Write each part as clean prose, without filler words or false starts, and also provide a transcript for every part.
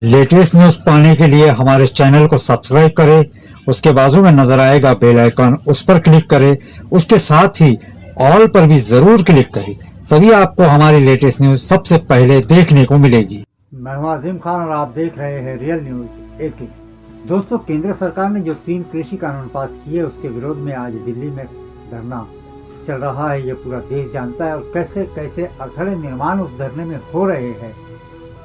Latest news पाने के लिए हमारे चैनल को सब्सक्राइब करें। उसके बाजू में नजर आएगा बेल आइकन, उस पर क्लिक करें। उसके साथ ही ऑल पर भी जरूर क्लिक करें, तभी आपको हमारी लेटेस्ट न्यूज सबसे पहले देखने को मिलेगी। मैं हूं आजिम खान और आप देख रहे हैं रियल न्यूज 1। दोस्तों, केंद्र सरकार ने जो 3 कृषि कानून पास किए उसके विरोध में आज दिल्ली में धरना चल रहा है। ये पूरा देश जानता है और कैसे कैसे अड़थड़े निर्माण उस धरने में हो रहे हैं,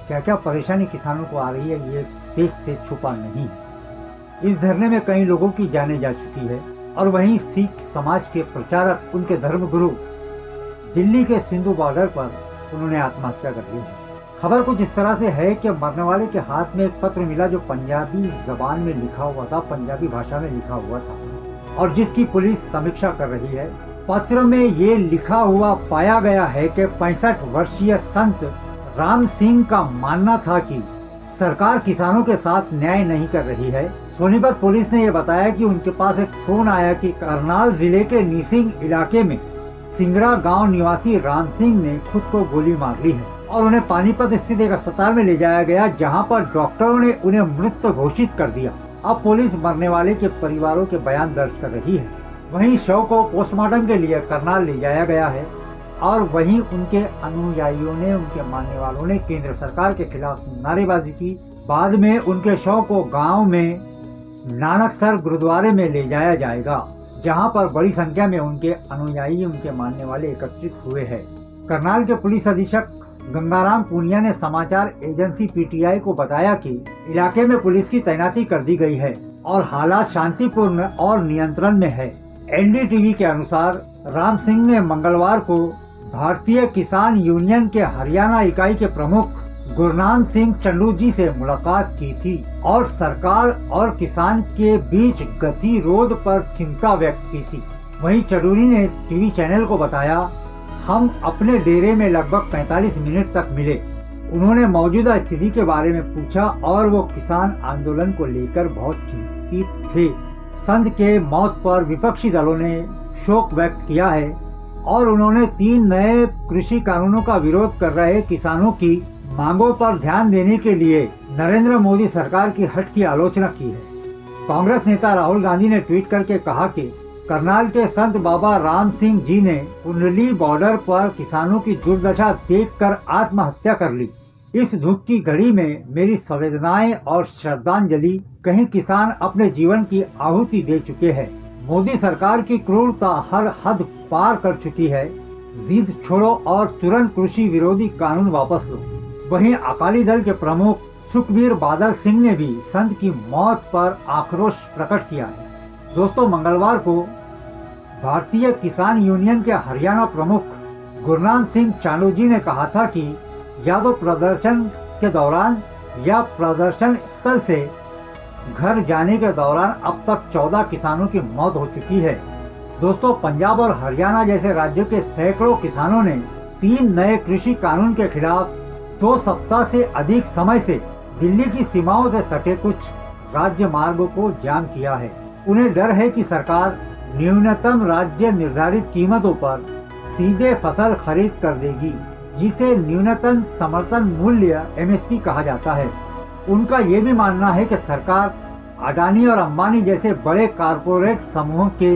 क्या क्या परेशानी किसानों को आ रही है, ये देश से छुपा नहीं है। इस धरने में कई लोगों की जानें जा चुकी है और वहीं सिख समाज के प्रचारक, उनके धर्मगुरु दिल्ली के सिंधु बॉर्डर पर उन्होंने आत्महत्या कर ली है। खबर कुछ इस तरह से है कि मरने वाले के हाथ में एक पत्र मिला जो पंजाबी जबान में लिखा हुआ था, पंजाबी भाषा में लिखा हुआ था और जिसकी पुलिस समीक्षा कर रही है। पत्र में ये लिखा हुआ पाया गया है कि 65 वर्षीय संत राम सिंह का मानना था कि सरकार किसानों के साथ न्याय नहीं कर रही है। सोनीपत पुलिस ने यह बताया कि उनके पास एक फोन आया कि करनाल जिले के नीसिंग इलाके में सिंगरा गांव निवासी राम सिंह ने खुद को गोली मार ली है और उन्हें पानीपत स्थित एक अस्पताल में ले जाया गया, जहां पर डॉक्टरों ने उन्हें मृत घोषित कर दिया। अब पुलिस मरने वाले के परिवारों के बयान दर्ज कर रही है। वहीं शव को पोस्टमार्टम के लिए करनाल ले जाया गया है और वहीं उनके अनुयायियों ने, उनके मानने वालों ने केंद्र सरकार के खिलाफ नारेबाजी की। बाद में उनके शव को गांव में नानकसर गुरुद्वारे में ले जाया जाएगा, जहां पर बड़ी संख्या में उनके अनुयायी, उनके मानने वाले एकत्रित हुए हैं। करनाल के पुलिस अधीक्षक गंगाराम पूनिया ने समाचार एजेंसी पीटीआई को बताया कि इलाके में पुलिस की तैनाती कर दी गई है और हालात शांतिपूर्ण और नियंत्रण में है। एनडीटीवी के अनुसार राम सिंह ने मंगलवार को भारतीय किसान यूनियन के हरियाणा इकाई के प्रमुख गुरनाम सिंह चंडू जी से मुलाकात की थी और सरकार और किसान के बीच गतिरोध पर चिंता व्यक्त की थी। वहीं चंडूरी ने टीवी चैनल को बताया, हम अपने डेरे में लगभग 45 मिनट तक मिले। उन्होंने मौजूदा स्थिति के बारे में पूछा और वो किसान आंदोलन को लेकर बहुत चिंतित थे। संत के मौत पर विपक्षी दलों ने शोक व्यक्त किया है और उन्होंने 3 नए कृषि कानूनों का विरोध कर रहे किसानों की मांगों पर ध्यान देने के लिए नरेंद्र मोदी सरकार की हट की आलोचना की है। कांग्रेस नेता राहुल गांधी ने ट्वीट करके कहा कि करनाल के संत बाबा राम सिंह जी ने कुंडली बॉर्डर पर किसानों की दुर्दशा देखकर आत्महत्या कर ली। इस दुख की घड़ी में मेरी संवेदनाएं और श्रद्धांजलि, कहीं किसान अपने जीवन की आहुति दे चुके हैं। मोदी सरकार की क्रूरता हर हद पार कर चुकी है। जिद छोड़ो और तुरंत कृषि विरोधी कानून वापस लो। वहीं अकाली दल के प्रमुख सुखबीर बादल सिंह ने भी संत की मौत पर आक्रोश प्रकट किया है। दोस्तों, मंगलवार को भारतीय किसान यूनियन के हरियाणा प्रमुख गुरनाम सिंह चांडू जी ने कहा था कि या तो प्रदर्शन के दौरान या प्रदर्शन स्थल से घर जाने के दौरान अब तक 14 किसानों की मौत हो चुकी है। दोस्तों, पंजाब और हरियाणा जैसे राज्यों के सैकड़ों किसानों ने 3 नए कृषि कानून के खिलाफ 2 सप्ताह से अधिक समय से दिल्ली की सीमाओं से सटे कुछ राज्य मार्गों को जाम किया है। उन्हें डर है कि सरकार न्यूनतम राज्य निर्धारित कीमतों पर सीधे फसल खरीद कर देगी, जिसे न्यूनतम समर्थन मूल्य एमएसपी कहा जाता है। उनका ये भी मानना है कि सरकार अडानी और अंबानी जैसे बड़े कारपोरेट समूहों के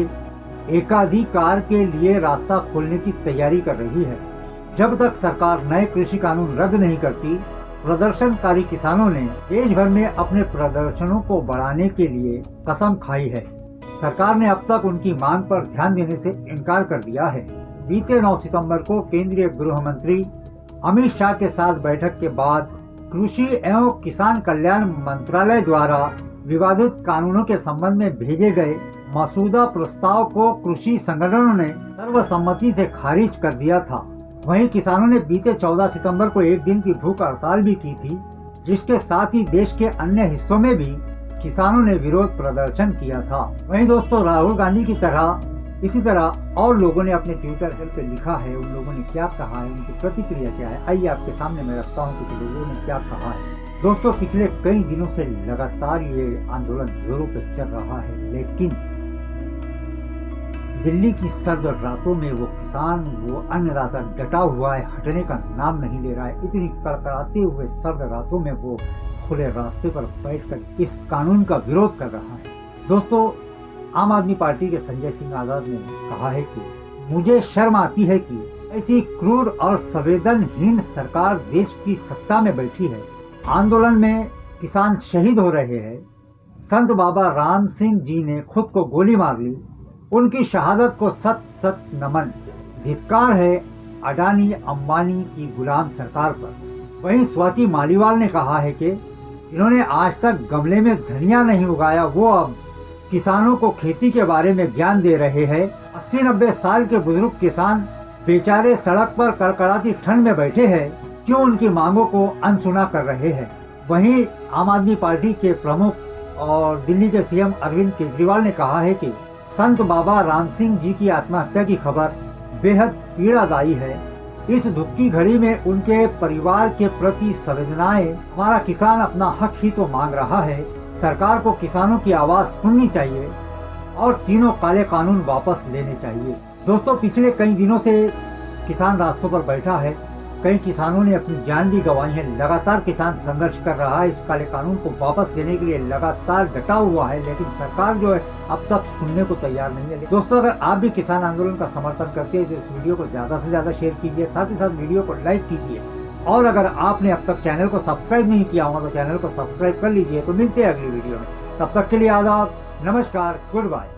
एकाधिकार के लिए रास्ता खोलने की तैयारी कर रही है। जब तक सरकार नए कृषि कानून रद्द नहीं करती, प्रदर्शनकारी किसानों ने देश भर में अपने प्रदर्शनों को बढ़ाने के लिए कसम खाई है। सरकार ने अब तक उनकी मांग पर ध्यान देने से इनकार कर दिया है। बीते 9 सितंबर को केंद्रीय गृह मंत्री अमित शाह के साथ बैठक के बाद कृषि एवं किसान कल्याण मंत्रालय द्वारा विवादित कानूनों के संबंध में भेजे गए मसौदा प्रस्ताव को कृषि संगठनों ने सर्वसम्मति से खारिज कर दिया था। वहीं किसानों ने बीते 14 सितंबर को एक दिन की भूख हड़ताल भी की थी, जिसके साथ ही देश के अन्य हिस्सों में भी किसानों ने विरोध प्रदर्शन किया था। वहीं दोस्तों, राहुल गांधी की तरह इसी तरह और लोगों ने अपने ट्विटर हैंडल पे लिखा है। उन लोगों ने क्या कहा है, उनकी प्रतिक्रिया क्या है, आइए आपके सामने मैं रखता हूँ कुछ लोगों ने क्या कहा है। दोस्तों, पिछले कई दिनों से लगातार ये आंदोलन जोरों पर चल रहा है, लेकिन दिल्ली की सर्द रातों में वो किसान, वो अन्नदाता डटा हुआ है, हटने का नाम नहीं ले रहा है। इतनी कड़कड़ाते हुए सर्द रातों में वो खुले रास्ते पर बैठकर इस कानून का विरोध कर रहा है। दोस्तों, आम आदमी पार्टी के संजय सिंह आजाद ने कहा है कि मुझे शर्म आती है कि ऐसी क्रूर और संवेदनहीन सरकार देश की सत्ता में बैठी है। आंदोलन में किसान शहीद हो रहे हैं। संत बाबा राम सिंह जी ने खुद को गोली मार ली। उनकी शहादत को सत सत नमन। धिक्कार है अडानी अंबानी की गुलाम सरकार पर। वहीं स्वाति मालीवाल ने कहा है कि इन्होंने आज तक गमले में धनिया नहीं उगाया, वो अब किसानों को खेती के बारे में ज्ञान दे रहे हैं। 80-90 साल के बुजुर्ग किसान बेचारे सड़क पर कड़कड़ाती ठंड में बैठे हैं, क्यों उनकी मांगों को अनसुना कर रहे हैं। वहीं आम आदमी पार्टी के प्रमुख और दिल्ली के सीएम अरविंद केजरीवाल ने कहा है कि संत बाबा राम सिंह जी की आत्महत्या की खबर बेहद पीड़ादायी है। इस दुख की घड़ी में उनके परिवार के प्रति संवेदनाएं, हमारा किसान अपना हक ही तो मांग रहा है। सरकार को किसानों की आवाज सुननी चाहिए और तीनों काले कानून वापस लेने चाहिए। दोस्तों, पिछले कई दिनों से किसान रास्तों पर बैठा है। कई किसानों ने अपनी जान भी गंवाई है। लगातार किसान संघर्ष कर रहा है। इस काले कानून को वापस देने के लिए लगातार डटा हुआ है, लेकिन सरकार जो है अब तक सुनने को तैयार नहीं है। दोस्तों, अगर आप भी किसान आंदोलन का समर्थन करते हैं तो इस वीडियो को ज्यादा से ज्यादा शेयर कीजिए, साथ ही साथ वीडियो को लाइक कीजिए। और अगर आपने अब तक चैनल को सब्सक्राइब नहीं किया होगा तो चैनल को सब्सक्राइब कर लीजिए। तो मिलते हैं अगली वीडियो में। तब तक के लिए आदाब, नमस्कार, गुड बाय।